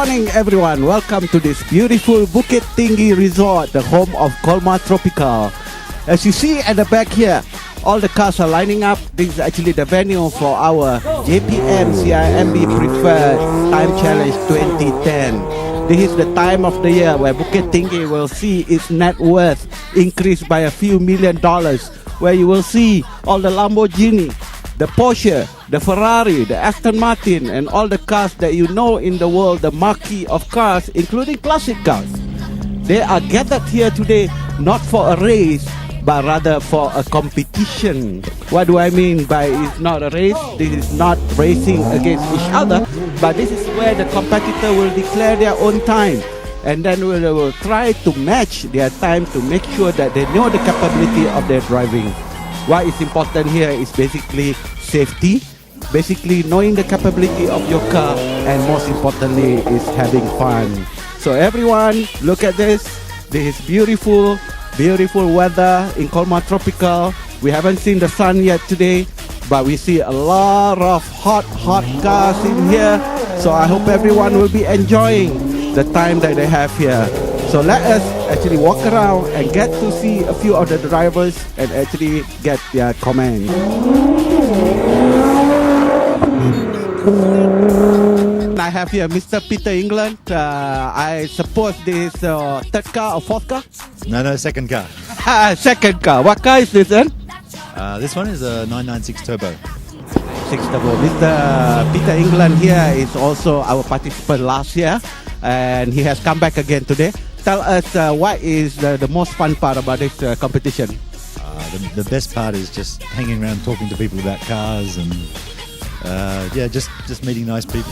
morning, everyone. Welcome to this beautiful Bukit Tinggi Resort, the home of Colmar Tropical. As you see at the back here, all the cars are lining up. This is actually the venue for our JPM CIMB Preffered Time Challenge 2010. This is the time of the year where Bukit Tinggi will see its net worth increase by a few $1 million, where you will see all the Lamborghini, the Porsche, the Ferrari, the Aston Martin, and all the cars that you know in the world, the marquee of cars, including classic cars. They are gathered here today not for a race, but rather for a competition. What do I mean by it's not a race? This is not racing against each other, but this is where the competitor will declare their own time, and then they will try to match their time to make sure that they know the capability of their driving. What is important here is basically safety, basically knowing the capability of your car, and most importantly is having fun. So everyone, look at this. This is beautiful weather in Colmar Tropical. We haven't seen the sun yet today, but we see a lot of hot cars in here. So I hope everyone will be enjoying the time that they have here. So let us actually walk around and get to see a few of the drivers and actually get their comments. I have here Mr. Peter England. I suppose this is third car or fourth car? No, second car. Second car. What car is this then? This one is a 996 Turbo. 6 Turbo. Mr. Peter England here is also our participant last year, and he has come back again today. Tell us what is the most fun part about this competition? The best part is just hanging around talking to people about cars and just meeting nice people.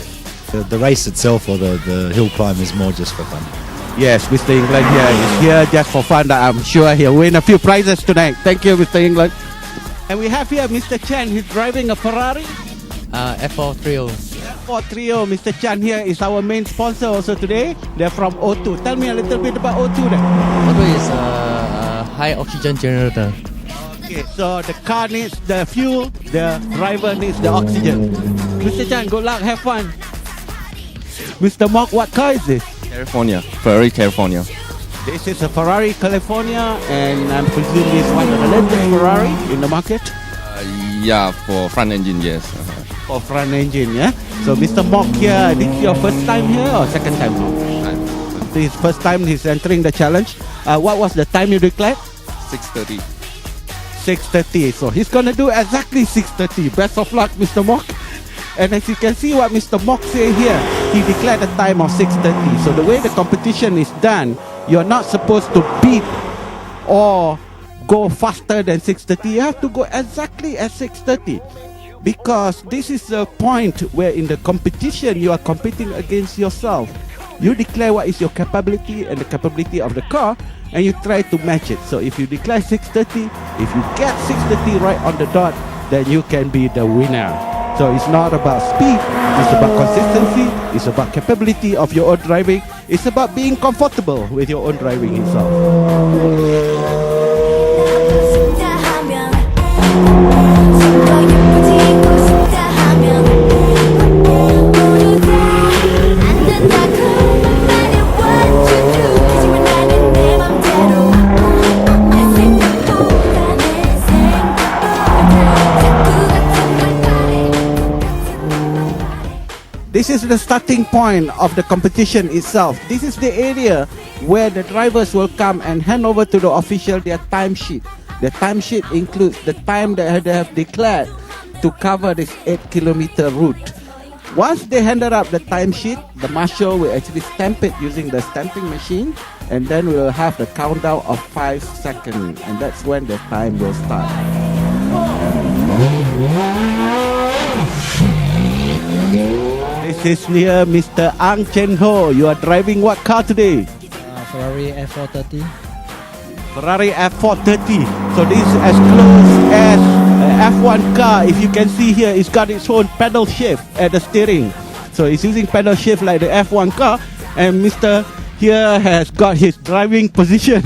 The race itself or the hill climb is more just for fun. Yes, Mr. England here is here just for fun. I'm sure he'll win a few prizes tonight. Thank you, Mr. England. And we have here Mr. Chan. He's driving a Ferrari. F4 Trio. F4 Trio. Mr. Chan here is our main sponsor also today. They're from O2. Tell me a little bit about O2 then. O2 is a high oxygen generator. Okay, so the car needs the fuel, the driver needs the oxygen. Mr. Chan, good luck, have fun. Mr. Mock, what car is this? California, Ferrari California. This is a Ferrari California, and I'm presuming it's one of the latest Ferrari in the market. Yeah, for front engine, yes. For front engine, yeah? So Mr. Mock here, this is your first time here or second time? This is first time he's entering the challenge. What was the time you declared? 6:30. 6:30. So he's gonna do exactly 6:30. Best of luck, Mr. Mock. And as you can see what Mr. Mock say here, he declared a time of 6:30. So the way the competition is done, you're not supposed to beat or go faster than 6:30. You have to go exactly at 6:30. Because this is a point where in the competition you are competing against yourself. You declare what is your capability and the capability of the car, and you try to match it. So if you declare 6:30, if you get 6:30 right on the dot, then you can be the winner. So it's not about speed, it's about consistency, it's about capability of your own driving, it's about being comfortable with your own driving itself. This is the starting point of the competition itself. This is the area where the drivers will come and hand over to the official their timesheet. The timesheet includes the time that they have declared to cover this 8-kilometer route. Once they handed up the timesheet, the marshal will actually stamp it using the stamping machine, and then we will have the countdown of 5 seconds, and that's when the time will start. This is near Mr. Ang Chen Ho. You are driving what car today? Ferrari F430. Ferrari F430. So this is as close as F1 car. If you can see here, it's got its own pedal shift at the steering. So it's using pedal shift like the F1 car. And Mr. here has got his driving position.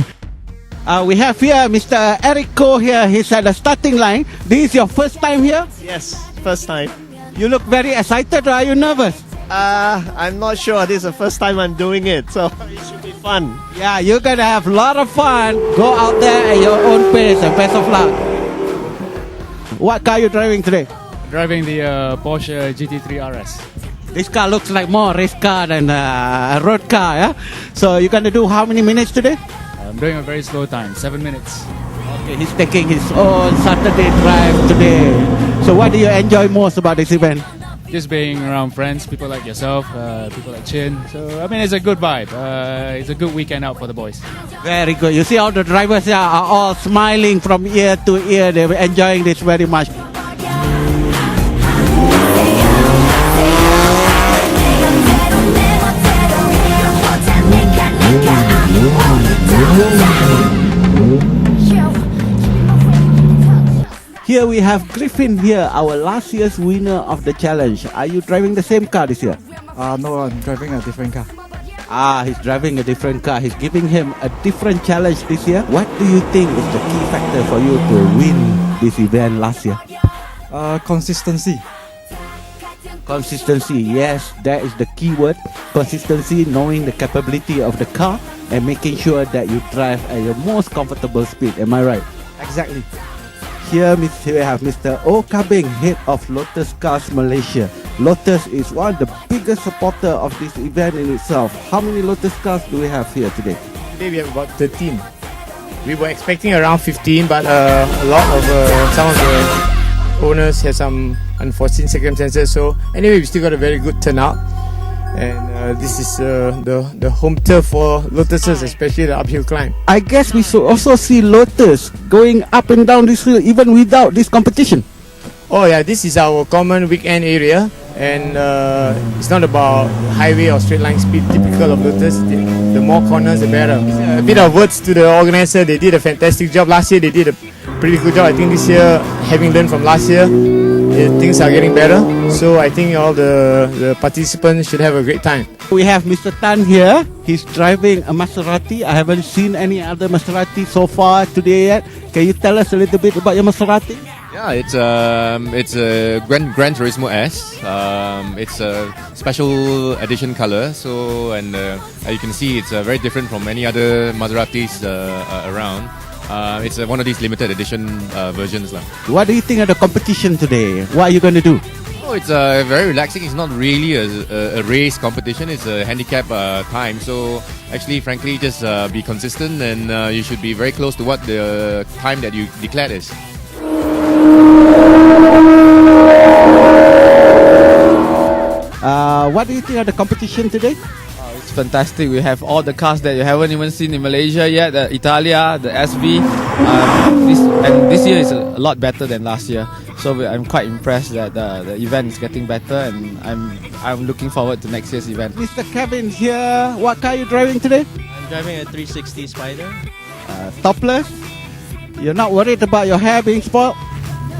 We have here Mr. Eric Ko here. He's at the starting line. This is your first time here? Yes, first time. You look very excited. Are you nervous? I'm not sure. This is the first time I'm doing it, so it should be fun. Yeah, you're gonna have a lot of fun. Go out there at your own pace and best of luck. What car are you driving today? Driving the Porsche GT3 RS. This car looks like more race car than a road car, yeah? So you're gonna do how many minutes today? I'm doing a very slow time, 7 minutes. Okay, he's taking his own Saturday drive today. So what do you enjoy most about this event? Just being around friends, people like yourself, people like Chin. So, I mean, it's a good vibe. It's a good weekend out for the boys. Very good. You see all the drivers here are all smiling from ear to ear. They're enjoying this very much. Here we have Griffin here, our last year's winner of the challenge. Are you driving the same car this year? No, I'm driving a different car. He's driving a different car. He's giving him a different challenge this year. What do you think is the key factor for you to win this event last year? Consistency. Consistency, yes, that is the key word. Consistency, knowing the capability of the car and making sure that you drive at your most comfortable speed. Am I right? Exactly. Here we have Mr. O Kabing, head of Lotus Cars Malaysia. Lotus is one of the biggest supporter of this event in itself. How many Lotus cars do we have here today? Today we have about 13. We were expecting around 15, but a lot of some of the owners had some unforeseen circumstances. So anyway, we still got a very good turnout. And this is the home turf for Lotuses, especially the uphill climb. I guess we should also see Lotus going up and down this hill even without this competition. Oh yeah, this is our common weekend area, and it's not about highway or straight line speed typical of Lotus. The more corners, the better. A bit of words to the organizer. They did a fantastic job last year. They did a pretty good job. I think this year, having learned from last year, things are getting better. So I think all the participants should have a great time. We have Mr. Tan here. He's driving a Maserati. I haven't seen any other Maserati so far today yet. Can you tell us a little bit about your Maserati? Yeah, it's a Gran Turismo S. It's a special edition color. So you can see it's very different from any other Maseratis around. It's one of these limited edition versions. What do you think of the competition today? What are you going to do? Oh, it's very relaxing. It's not really a race competition. It's a handicap time. So actually, frankly, just be consistent, and you should be very close to what the time that you declared is. What do you think of the competition today? It's fantastic. We have all the cars that you haven't even seen in Malaysia yet. The Italia, the SV. This year is a lot better than last year. So I'm quite impressed that the event is getting better, and I'm looking forward to next year's event. Mr. Kevin here. What car are you driving today? I'm driving a 360 Spider. Topless? You're not worried about your hair being spoiled?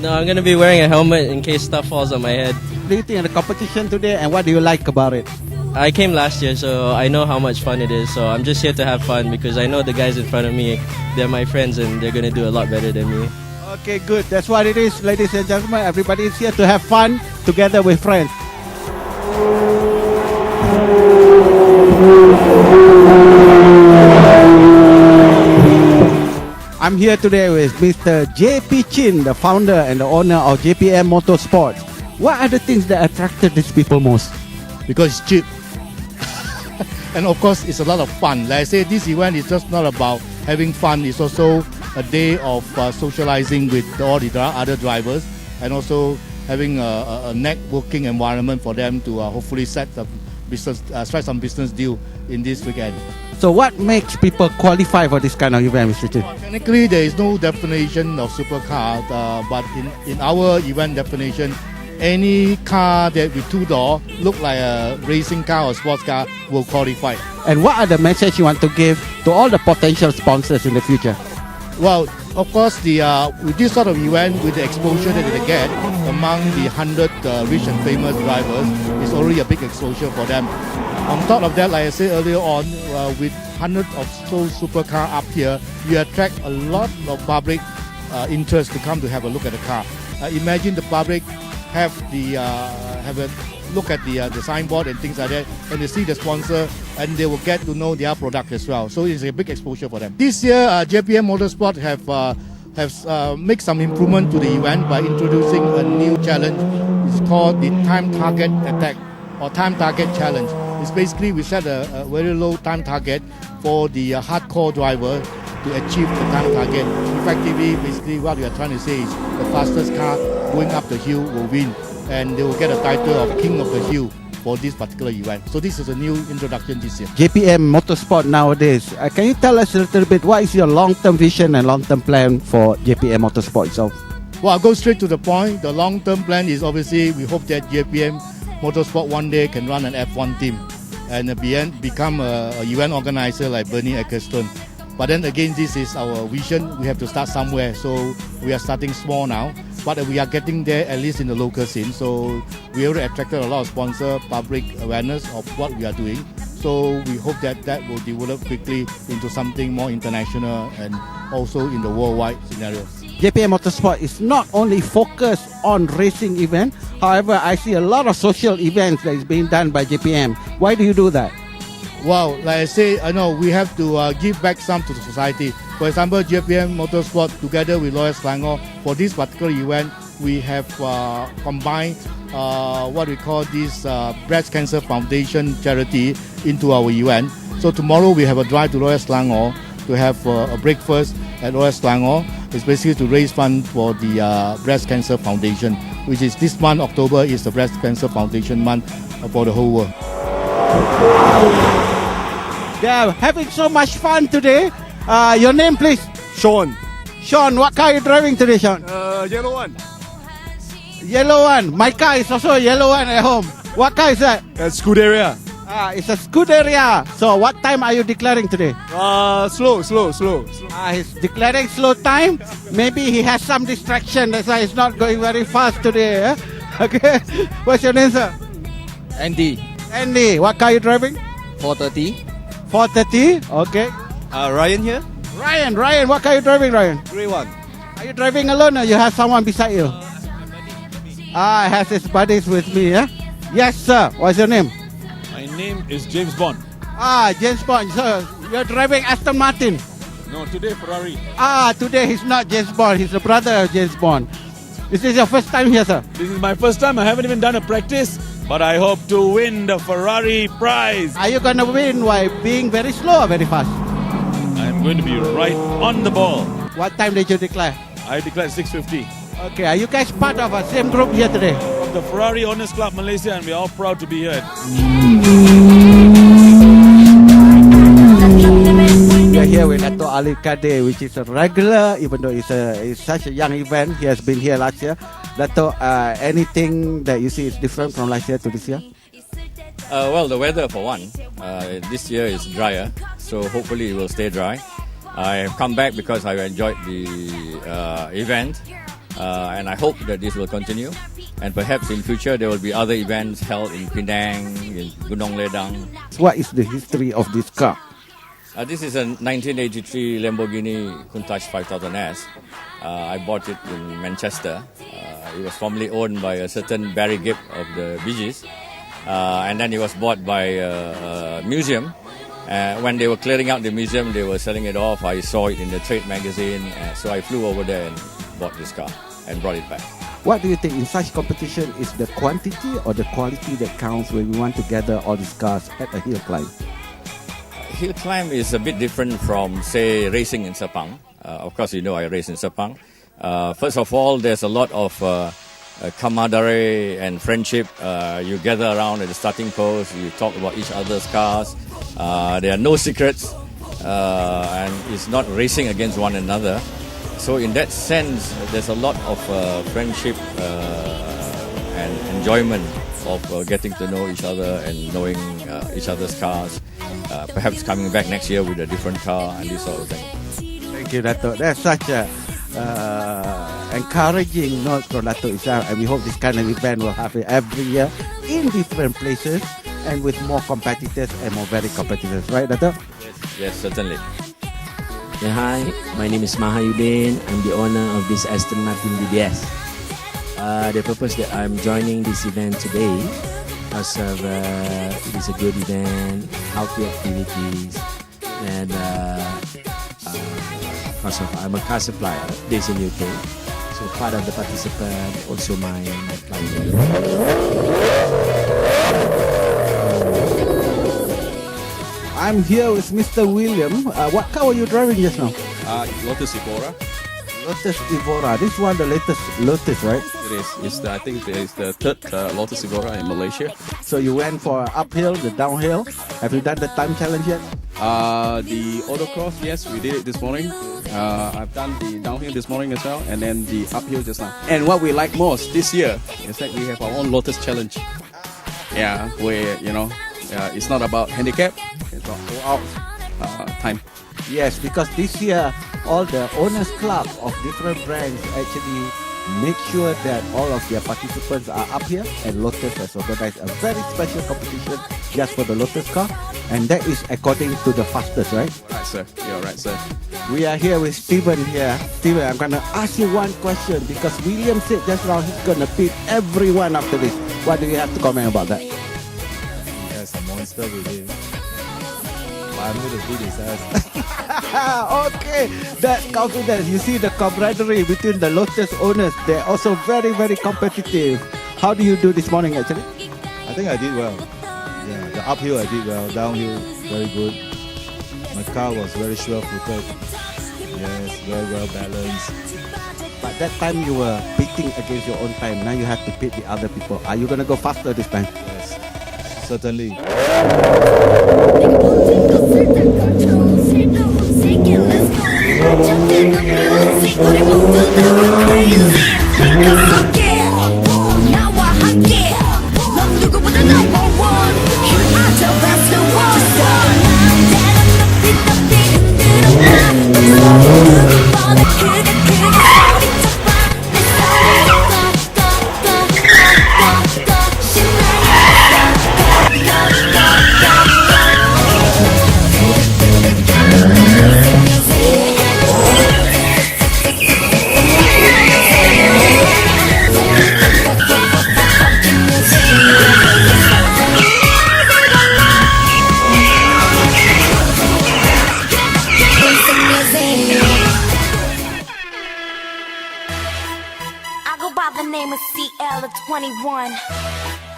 No, I'm going to be wearing a helmet in case stuff falls on my head. What do you think of the competition today, and what do you like about it? I came last year, so I know how much fun it is. So I'm just here to have fun because I know the guys in front of me, they're my friends and they're going to do a lot better than me. Okay, good. That's what it is, ladies and gentlemen. Everybody is here to have fun together with friends. I'm here today with Mr. JP Chin, the founder and the owner of JPM Motorsports. What are the things that attracted these people most? Because it's cheap. And of course, it's a lot of fun. Like I say, this event is just not about having fun. It's also a day of socializing with all the other drivers, and also having a networking environment for them to hopefully strike some business deal in this weekend. So what makes people qualify for this kind of event, Mr. Chin? Technically, there is no definition of supercar, but in our event definition, any car that with two-door look like a racing car or sports car will qualify. And what are the message you want to give to all the potential sponsors in the future? Well, of course, with this sort of event, with the exposure that they get among the 100 rich and famous drivers, it's already a big exposure for them. On top of that, like I said earlier on, with hundreds of supercar up here, you attract a lot of public interest to come to have a look at the car. Imagine the public have a look at the signboard and things like that, and they see the sponsor, and they will get to know their product as well. So it's a big exposure for them. This year, JPM Motorsport have made some improvement to the event by introducing a new challenge. It's called the Time Target Attack or Time Target Challenge. It's basically we set a very low time target for the hardcore driver to achieve the time target. Effectively, basically what we are trying to say is the fastest car going up the hill will win, and they will get a title of King of the Hill for this particular event. So this is a new introduction this year. JPM Motorsport nowadays. Can you tell us a little bit what is your long-term vision and long-term plan for JPM Motorsport itself? Well, I'll go straight to the point. The long-term plan is obviously we hope that JPM Motorsport one day can run an F1 team and become a event organizer like Bernie Ecclestone. But then again, this is our vision. We have to start somewhere. So we are starting small now, but we are getting there at least in the local scene. So we already attracted a lot of sponsor, public awareness of what we are doing. So we hope that that will develop quickly into something more international and also in the worldwide scenario. JPM Motorsport is not only focused on racing events. However, I see a lot of social events that is being done by JPM. Why do you do that? Well, like I say, I know we have to give back some to the society. For example, JPM Motorsport together with Loyal Selangor, for this particular event, we have combined what we call this Breast Cancer Foundation charity into our event. So tomorrow we have a drive to Loyal Selangor to have a breakfast at Loyal Selangor. It's basically to raise funds for the Breast Cancer Foundation, which is this month, October, is the Breast Cancer Foundation month for the whole world. They are having so much fun today. Your name, please? Sean. Sean, what car are you driving today, Sean? Yellow one. Yellow one. My car is also a yellow one at home. What car is that? Scuderia. It's a Scuderia. So what time are you declaring today? Slow. He's declaring slow time. Maybe he has some distraction. That's why he's not going very fast today. Eh? Okay. What's your name, sir? Andy, Andy. What car are you driving? 430. 430. Okay. Ryan here. Ryan. What car are you driving, Ryan? Grey one. Are you driving alone or you have someone beside you? Has his buddies with me. Eh? Yes, sir. What's your name? My name is James Bond. James Bond. So you're driving Aston Martin. No, today Ferrari. Today he's not James Bond. He's the brother of James Bond. Is this your first time here, sir? This is my first time. I haven't even done a practice, but I hope to win the Ferrari prize. Are you going to win by being very slow or very fast? I'm going to be right on the ball. What time did you declare? I declared 6:50. Okay, are you guys part of a same group here today? Of the Ferrari Owners Club Malaysia, and we're all proud to be here. We are here with Dato' Ali Kadir, which is a regular, even though it's such a young event. He has been here last year. Dato', anything that you see is different from last year to this year? Well, the weather for one. This year is drier, so hopefully it will stay dry. I have come back because I enjoyed the event, and I hope that this will continue. And perhaps in future there will be other events held in Penang, in Gunung Ledang. What is the history of this car? This is a 1983 Lamborghini Countach 5000S. I bought it in Manchester. It was formerly owned by a certain Barry Gibb of the Bee Gees. And then it was bought by a museum. When they were clearing out the museum, they were selling it off. I saw it in the trade magazine. So I flew over there and bought this car and brought it back. What do you think in such competition is the quantity or the quality that counts when we want to gather all these cars at a hill climb? Hill climb is a bit different from, say, racing in Sepang. Of course, you know I race in Sepang. First of all, there's a lot of camaraderie and friendship. You gather around at the starting post, you talk about each other's cars. There are no secrets, and it's not racing against one another. So in that sense, there's a lot of friendship and enjoyment of getting to know each other and knowing each other's cars. Perhaps coming back next year with a different car and this sort of thing. Thank you, Dato'. That's such a encouraging note from Dato' itself, and we hope this kind of event will happen every year in different places and with more competitors and more very competitors, right, Dato'? Yes, certainly. Yeah, hi, my name is Mahayudin. I'm the owner of this Aston Martin DBS. The purpose that I'm joining this event today because it is a good event, healthy activities, and because I'm a car supplier based in UK, so part of the participant also my client. I'm here with Mr. William. What car were you driving just now? Lotus Evora. Lotus Evora. This one, the latest Lotus, right? It is. I think it's the third Lotus Evora in Malaysia. So you went for uphill, the downhill. Have you done the time challenge yet? The autocross, yes, we did it this morning. I've done the downhill this morning as well, and then the uphill just now. And what we like most this year is that we have our own Lotus Challenge. Yeah, where it's not about handicap, it's about go out time. Yes, because this year all the owners club of different brands actually make sure that all of their participants are up here, and Lotus has organized a very special competition just for the Lotus car, and that is according to the fastest, right? Right, sir. You're right, sir. We are here with Steven here. Steven, I'm gonna ask you one question because William said just now he's gonna beat everyone after this. What do you have to comment about that? Yes, a monster with him. I'm going to beat his ass. Okay, that confidence. You see the camaraderie between the Lotus owners. They're also very, very competitive. How do you do this morning actually? I think I did well. Yeah, the uphill I did well, downhill very good. My car was very sure-footed. Yes, very well balanced. But that time you were beating against your own time. Now you have to beat the other people. Are you gonna go faster this time? Yes, certainly.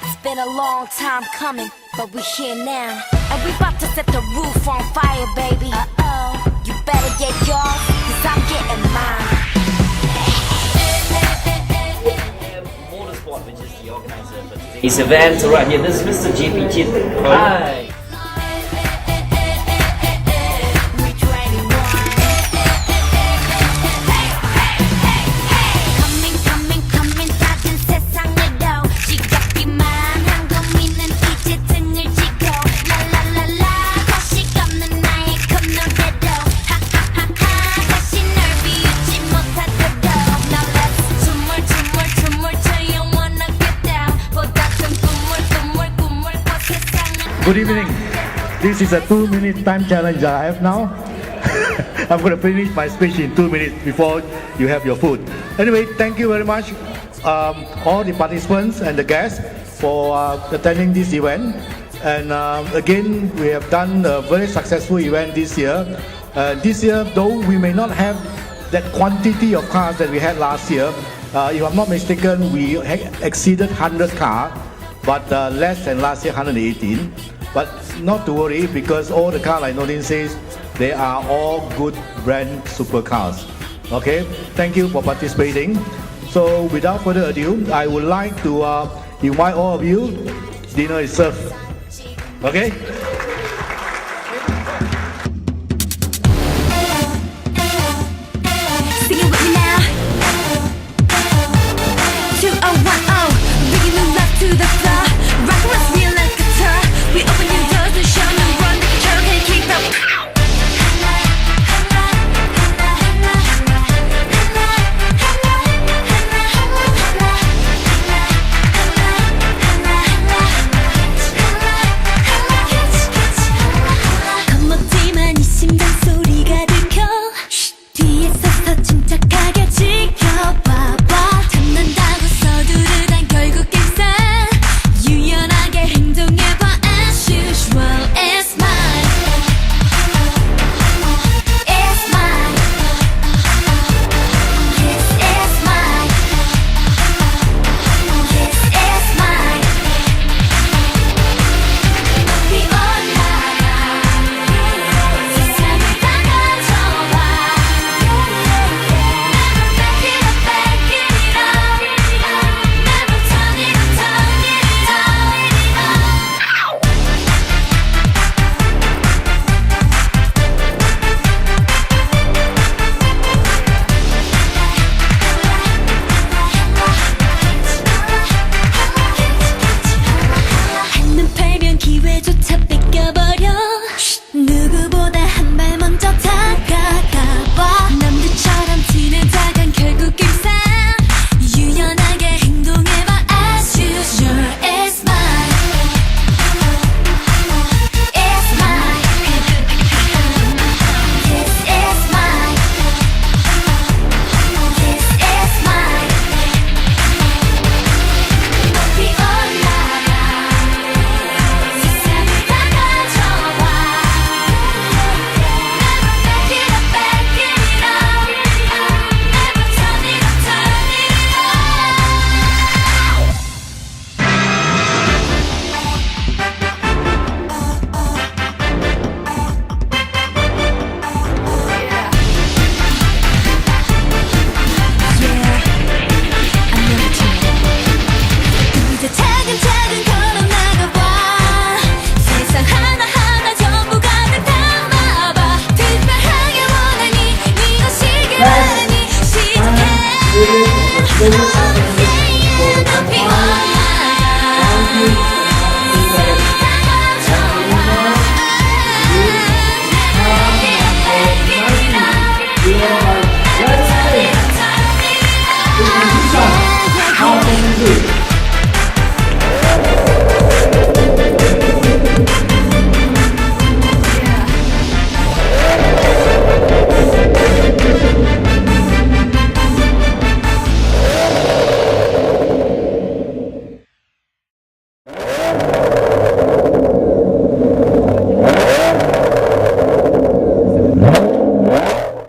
It's been a long time coming, but we here now. And we about to set the roof on fire, baby. Uh-oh. You better get yours, cause I'm getting mine. Motorsport, which is the organizer for today's event. Right here, this is Mr. JPM. Hi. Good evening. This is a 2-minute time challenge I have now. I'm going to finish my speech in 2 minutes before you have your food. Anyway, thank you very much, all the participants and the guests for attending this event. And again, we have done a very successful event this year. This year, though we may not have that quantity of cars that we had last year, if I'm not mistaken, we exceeded 100 cars, but less than last year, 118. But not to worry, because all the cars, like Nordin says, they are all good brand supercars. Okay, thank you for participating. So without further ado, I would like to invite all of you. Dinner is served. Okay.